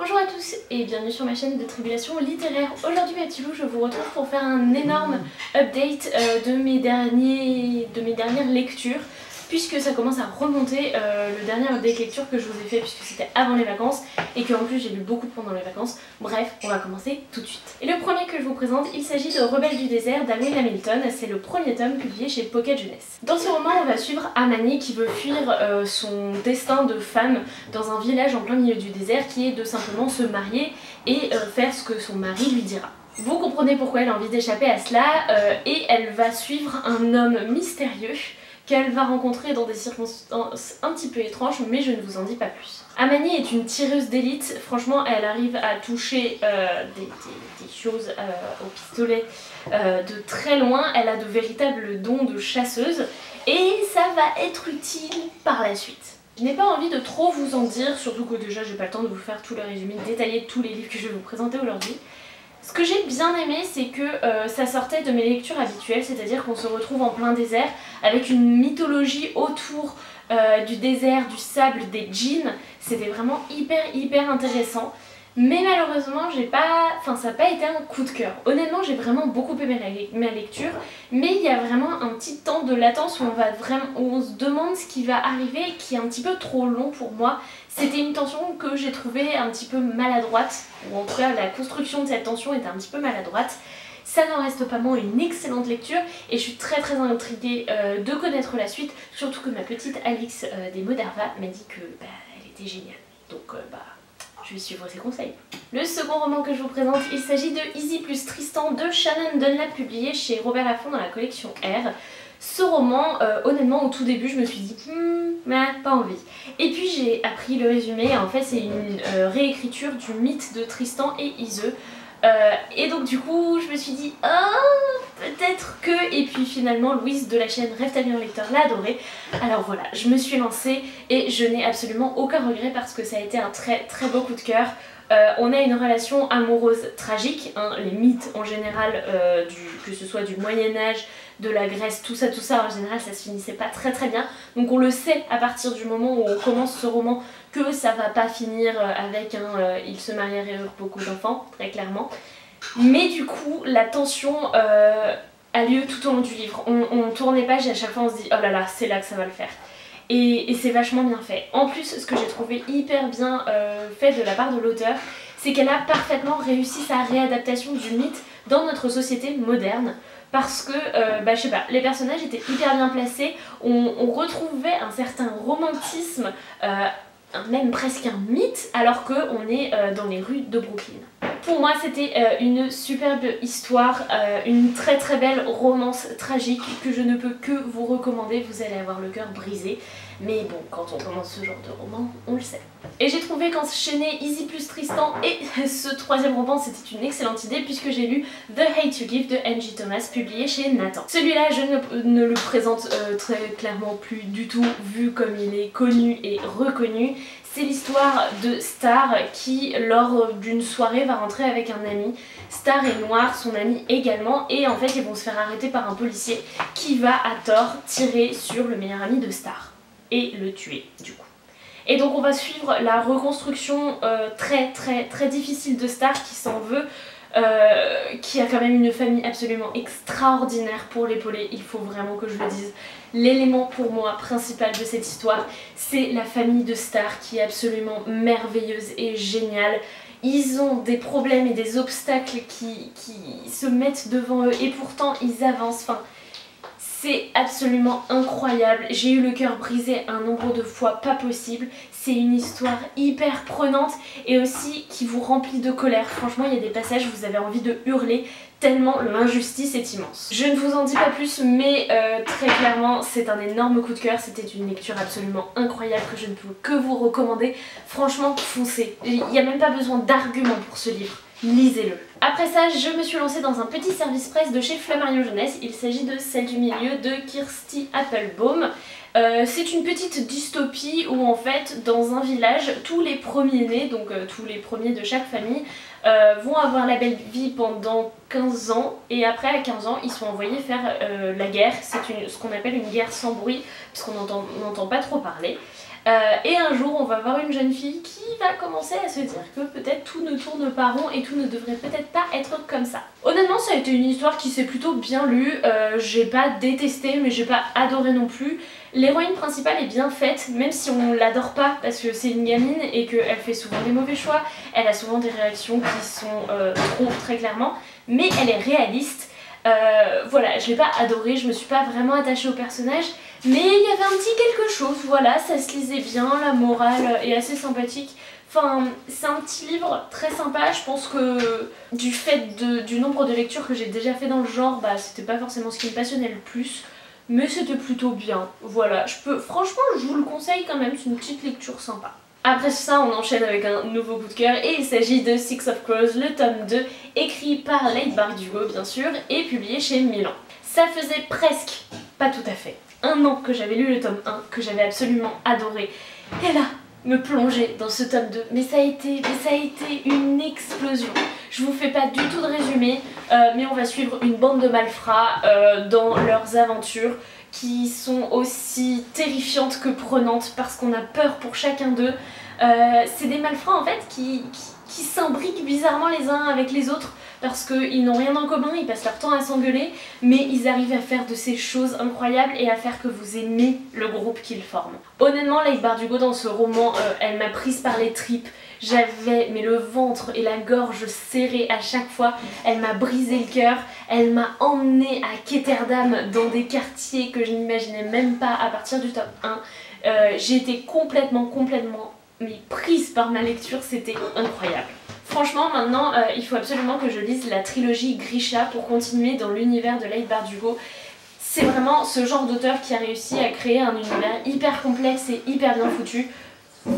Bonjour à tous et bienvenue sur ma chaîne de Tribulation littéraire. Aujourd'hui mes petits loups, je vous retrouve pour faire un énorme update de mes dernières lectures, puisque ça commence à remonter le dernier update lecture que je vous ai fait, puisque c'était avant les vacances et que en plus j'ai lu beaucoup pendant les vacances. Bref, on va commencer tout de suite. Et le premier que je vous présente, il s'agit de Rebelles du désert d'Avril Hamilton. C'est le premier tome publié chez Pocket Jeunesse. Dans ce roman, on va suivre Amani qui veut fuir son destin de femme dans un village en plein milieu du désert, qui est de simplement se marier et faire ce que son mari lui dira. Vous comprenez pourquoi elle a envie d'échapper à cela et elle va suivre un homme mystérieux qu'elle va rencontrer dans des circonstances un petit peu étranges, mais je ne vous en dis pas plus. Amani est une tireuse d'élite, franchement elle arrive à toucher des choses au pistolet de très loin, elle a de véritables dons de chasseuse et ça va être utile par la suite. Je n'ai pas envie de trop vous en dire, surtout que déjà j'ai pas le temps de vous faire tout le résumé détaillé de tous les livres que je vais vous présenter aujourd'hui. Ce que j'ai bien aimé, c'est que ça sortait de mes lectures habituelles, c'est-à-dire qu'on se retrouve en plein désert avec une mythologie autour du désert, du sable, des djinns. C'était vraiment hyper intéressant. Mais malheureusement, ça n'a pas été un coup de cœur. Honnêtement, j'ai vraiment beaucoup aimé ma lecture, mais il y a vraiment un petit temps de latence où on se demande ce qui va arriver, qui est un petit peu trop long pour moi. C'était une tension que j'ai trouvée un petit peu maladroite, ou en tout cas la construction de cette tension était un petit peu maladroite. Ça n'en reste pas moins une excellente lecture et je suis très intriguée de connaître la suite, surtout que ma petite Alix des Moderva m'a dit que elle était géniale. Donc je vais suivre ses conseils. Le second roman que je vous présente, il s'agit de Easy plus Tristan de Shannon Dunlap, publié chez Robert Laffont dans la collection R. Ce roman, honnêtement, au tout début, je me suis dit pas envie. Et puis j'ai appris le résumé, en fait c'est une réécriture du mythe de Tristan et Iseult. Et donc du coup, je me suis dit peut-être que... Et puis finalement, Louise de la chaîne Rêve ta vie en lecteur l'a adoré. Alors voilà, je me suis lancée et je n'ai absolument aucun regret parce que ça a été un très beau coup de cœur. On a une relation amoureuse tragique, hein, les mythes en général, que ce soit du Moyen-Âge, de la Grèce, tout ça en général ça se finissait pas très bien. Donc on le sait à partir du moment où on commence ce roman que ça va pas finir avec un il se marierait et eurent beaucoup d'enfants, très clairement. Mais du coup la tension a lieu tout au long du livre. On tourne les pages et à chaque fois on se dit oh là là, c'est là que ça va le faire. Et c'est vachement bien fait. En plus, ce que j'ai trouvé hyper bien fait de la part de l'auteur, c'est qu'elle a parfaitement réussi sa réadaptation du mythe dans notre société moderne. Parce que, je sais pas, les personnages étaient hyper bien placés, on retrouvait un certain romantisme, même presque un mythe, alors qu'on est dans les rues de Brooklyn. Pour moi c'était une superbe histoire, une très belle romance tragique que je ne peux que vous recommander, vous allez avoir le cœur brisé. Mais bon, quand on commence ce genre de roman, on le sait. Et j'ai trouvé qu'enchaîner Easy plus Tristan et ce troisième roman, c'était une excellente idée puisque j'ai lu The Hate You Give de Angie Thomas, publié chez Nathan. Celui-là, je ne le présente très clairement plus du tout, vu comme il est connu et reconnu. C'est l'histoire de Star qui, lors d'une soirée, va rentrer avec un ami. Star est noir, son ami également, et en fait ils vont se faire arrêter par un policier qui va à tort tirer sur le meilleur ami de Star et le tuer du coup. Et donc on va suivre la reconstruction très difficile de Star qui s'en veut, qui a quand même une famille absolument extraordinaire pour l'épauler, il faut vraiment que je le dise. L'élément pour moi principal de cette histoire, c'est la famille de Star qui est absolument merveilleuse et géniale. Ils ont des problèmes et des obstacles qui se mettent devant eux et pourtant ils avancent. Enfin, c'est absolument incroyable, j'ai eu le cœur brisé un nombre de fois pas possible. C'est une histoire hyper prenante et aussi qui vous remplit de colère. Franchement, il y a des passages où vous avez envie de hurler tellement l'injustice est immense. Je ne vous en dis pas plus, mais très clairement, c'est un énorme coup de cœur. C'était une lecture absolument incroyable que je ne peux que vous recommander. Franchement, foncez. Il n'y a même pas besoin d'arguments pour ce livre. Lisez-le. Après ça, je me suis lancée dans un petit service presse de chez Flammarion Jeunesse. Il s'agit de Celle du milieu de Kirsty Applebaum. C'est une petite dystopie où en fait dans un village tous les premiers-nés, donc tous les premiers de chaque famille, vont avoir la belle vie pendant 15 ans et après à 15 ans ils sont envoyés faire la guerre. C'est ce qu'on appelle une guerre sans bruit puisqu'on n'entend pas trop parler. Et un jour on va voir une jeune fille qui va commencer à se dire que peut-être tout ne tourne pas rond et tout ne devrait peut-être pas être comme ça. Honnêtement ça a été une histoire qui s'est plutôt bien lue, j'ai pas détesté mais j'ai pas adoré non plus. L'héroïne principale est bien faite, même si on l'adore pas parce que c'est une gamine et qu'elle fait souvent des mauvais choix, elle a souvent des réactions qui sont trop très clairement, mais elle est réaliste. Voilà, je l'ai pas adoré, je me suis pas vraiment attachée au personnage, mais il y avait un petit quelque chose, voilà, ça se lisait bien, la morale est assez sympathique. Enfin, c'est un petit livre très sympa, je pense que du fait du nombre de lectures que j'ai déjà fait dans le genre, bah c'était pas forcément ce qui me passionnait le plus. Mais c'était plutôt bien, voilà, franchement je vous le conseille quand même, c'est une petite lecture sympa. Après ça on enchaîne avec un nouveau coup de cœur et il s'agit de Six of Crows, le tome 2, écrit par Leigh Bardugo bien sûr et publié chez Milan. Ça faisait presque, pas tout à fait, un an que j'avais lu le tome 1, que j'avais absolument adoré. Et là, me plonger dans ce tome 2, mais ça a été une explosion. Je vous fais pas du tout de résumé, mais on va suivre une bande de malfrats dans leurs aventures qui sont aussi terrifiantes que prenantes parce qu'on a peur pour chacun d'eux. C'est des malfrats en fait qui s'imbriquent bizarrement les uns avec les autres parce qu'ils n'ont rien en commun, ils passent leur temps à s'engueuler, mais ils arrivent à faire de ces choses incroyables et à faire que vous aimez le groupe qu'ils forment. Honnêtement, Leigh Bardugo dans ce roman, elle m'a prise par les tripes. J'avais le ventre et la gorge serrés à chaque fois, elle m'a brisé le cœur, elle m'a emmenée à Ketterdam dans des quartiers que je n'imaginais même pas à partir du tome 1. J'ai été complètement mais prise par ma lecture, c'était incroyable. Franchement maintenant il faut absolument que je lise la trilogie Grisha pour continuer dans l'univers de Leigh Bardugo. C'est vraiment ce genre d'auteur qui a réussi à créer un univers hyper complexe et hyper bien foutu.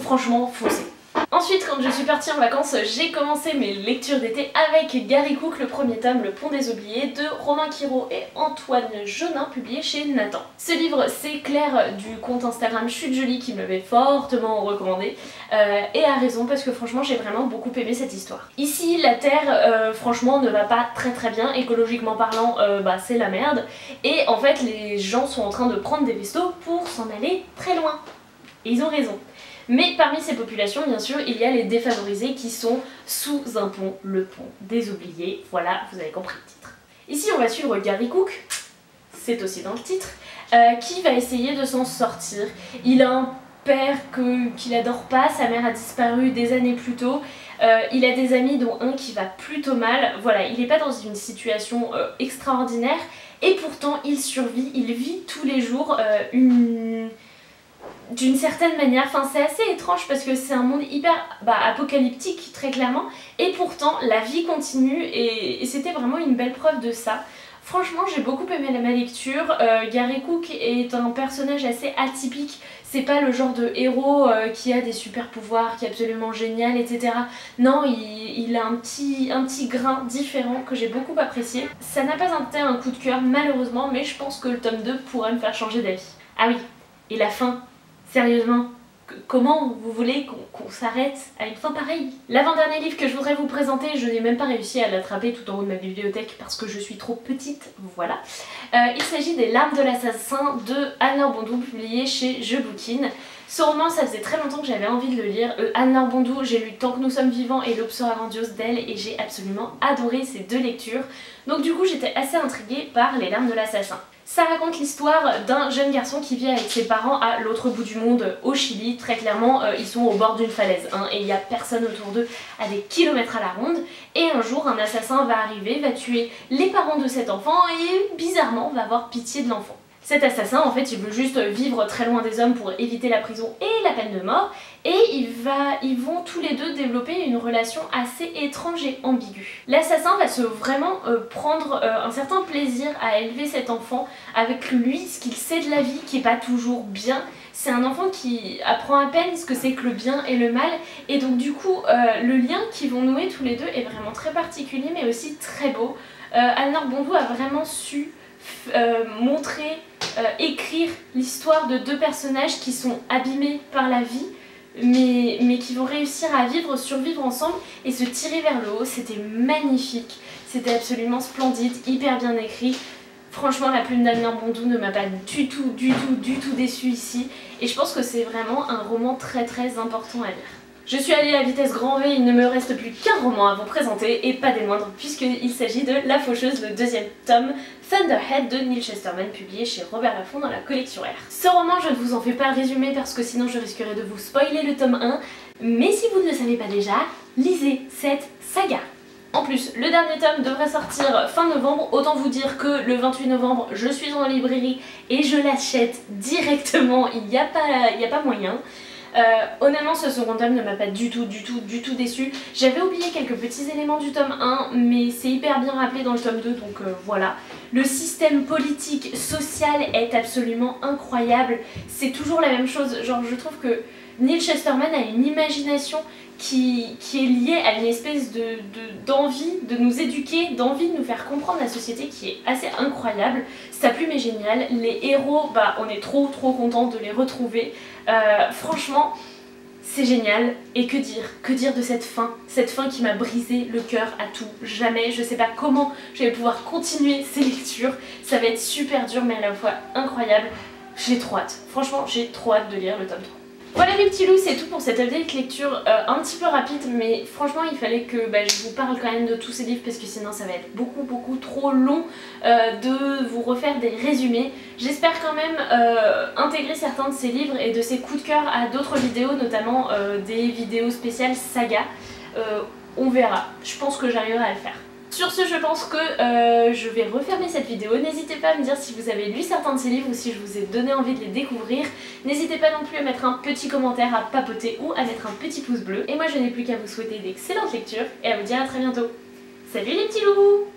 Franchement foncez. Ensuite, quand je suis partie en vacances, j'ai commencé mes lectures d'été avec Gary Cook, le premier tome, Le Pont des Oubliés, de Romain Quiraud et Antoine Jeunin, publié chez Nathan. Ce livre, c'est Claire du compte Instagram Chute Jolie qui me l'avait fortement recommandé, et a raison parce que franchement j'ai vraiment beaucoup aimé cette histoire. Ici, la Terre, franchement, ne va pas très bien, écologiquement parlant, bah c'est la merde, et en fait les gens sont en train de prendre des vaisseaux pour s'en aller très loin. Et ils ont raison. Mais parmi ces populations, bien sûr, il y a les défavorisés qui sont sous un pont, le pont des oubliés. Voilà, vous avez compris le titre. Ici, on va suivre Gary Cook, c'est aussi dans le titre, qui va essayer de s'en sortir. Il a un père qu'il adore pas, sa mère a disparu des années plus tôt, il a des amis dont un qui va plutôt mal. Voilà, il n'est pas dans une situation extraordinaire et pourtant il survit, il vit tous les jours d'une certaine manière, enfin c'est assez étrange parce que c'est un monde hyper apocalyptique très clairement et pourtant la vie continue et c'était vraiment une belle preuve de ça. Franchement j'ai beaucoup aimé ma lecture, Gary Cook est un personnage assez atypique, c'est pas le genre de héros qui a des super pouvoirs, qui est absolument génial etc. Non, il a un petit grain différent que j'ai beaucoup apprécié. Ça n'a pas été un coup de cœur malheureusement, mais je pense que le tome 2 pourrait me faire changer d'avis. Ah oui, et la fin. Sérieusement, comment vous voulez qu'on s'arrête à une fin pareille? L'avant-dernier livre que je voudrais vous présenter, je n'ai même pas réussi à l'attraper tout en haut de ma bibliothèque parce que je suis trop petite, voilà. Il s'agit des Larmes de l'assassin de Anne-Laure Bondou, publié chez Je Bouquine. Ce roman, ça faisait très longtemps que j'avais envie de le lire. Anne-Laure Bondou, j'ai lu Tant que nous sommes vivants et L'aube sera grandiose d'elle et j'ai absolument adoré ces deux lectures. Donc du coup, j'étais assez intriguée par Les Larmes de l'assassin. Ça raconte l'histoire d'un jeune garçon qui vit avec ses parents à l'autre bout du monde, au Chili. Très clairement, ils sont au bord d'une falaise et il n'y a personne autour d'eux à des kilomètres à la ronde. Et un jour, un assassin va arriver, va tuer les parents de cet enfant et bizarrement va avoir pitié de l'enfant. Cet assassin, en fait, il veut juste vivre très loin des hommes pour éviter la prison et la peine de mort. Et ils vont tous les deux développer une relation assez étrange et ambiguë. L'assassin va vraiment prendre un certain plaisir à élever cet enfant avec lui, ce qu'il sait de la vie, qui est pas toujours bien, C'est un enfant qui apprend à peine ce que c'est que le bien et le mal, et donc du coup le lien qu'ils vont nouer tous les deux est vraiment très particulier mais aussi très beau. Anne-Laure Bondou a vraiment su montrer, écrire l'histoire de deux personnages qui sont abîmés par la vie, mais qui vont réussir à survivre ensemble et se tirer vers le haut. C'était magnifique, c'était absolument splendide, hyper bien écrit. Franchement, la plume d'Anne-Laure Bondou ne m'a pas du tout déçue ici, et je pense que c'est vraiment un roman très important à lire. Je suis allée à vitesse grand V, il ne me reste plus qu'un roman à vous présenter, et pas des moindres, puisqu'il s'agit de La Faucheuse, le deuxième tome, Thunderhead de Neal Shusterman, publié chez Robert Laffont dans la collection R. Ce roman, je ne vous en fais pas le résumé parce que sinon je risquerais de vous spoiler le tome 1, mais si vous ne le savez pas déjà, lisez cette saga. En plus, le dernier tome devrait sortir fin novembre, autant vous dire que le 28 novembre, je suis en librairie et je l'achète directement, il n'y a pas moyen. Honnêtement, ce second tome ne m'a pas du tout déçu. J'avais oublié quelques petits éléments du tome 1, mais c'est hyper bien rappelé dans le tome 2, donc voilà. Le système politique, social est absolument incroyable. C'est toujours la même chose, genre je trouve que Neal Shusterman a une imagination qui est liée à une espèce d'envie de nous éduquer, d'envie de nous faire comprendre la société qui est assez incroyable. Sa plume est géniale, les héros, bah on est trop content de les retrouver. Franchement, c'est génial. Et que dire de cette fin qui m'a brisé le cœur à tout jamais. Je sais pas comment je vais pouvoir continuer ces lectures, ça va être super dur mais à la fois incroyable. J'ai trop hâte, franchement j'ai trop hâte de lire le tome 3. Voilà les petits loups, c'est tout pour cette update lecture un petit peu rapide, mais franchement il fallait que je vous parle quand même de tous ces livres parce que sinon ça va être beaucoup trop long de vous refaire des résumés. J'espère quand même intégrer certains de ces livres et de ces coups de cœur à d'autres vidéos, notamment des vidéos spéciales saga. On verra, je pense que j'arriverai à le faire. Sur ce, je pense que je vais refermer cette vidéo. N'hésitez pas à me dire si vous avez lu certains de ces livres ou si je vous ai donné envie de les découvrir. N'hésitez pas non plus à mettre un petit commentaire, à papoter ou à mettre un petit pouce bleu. Et moi, je n'ai plus qu'à vous souhaiter d'excellentes lectures et à vous dire à très bientôt. Salut les petits loups!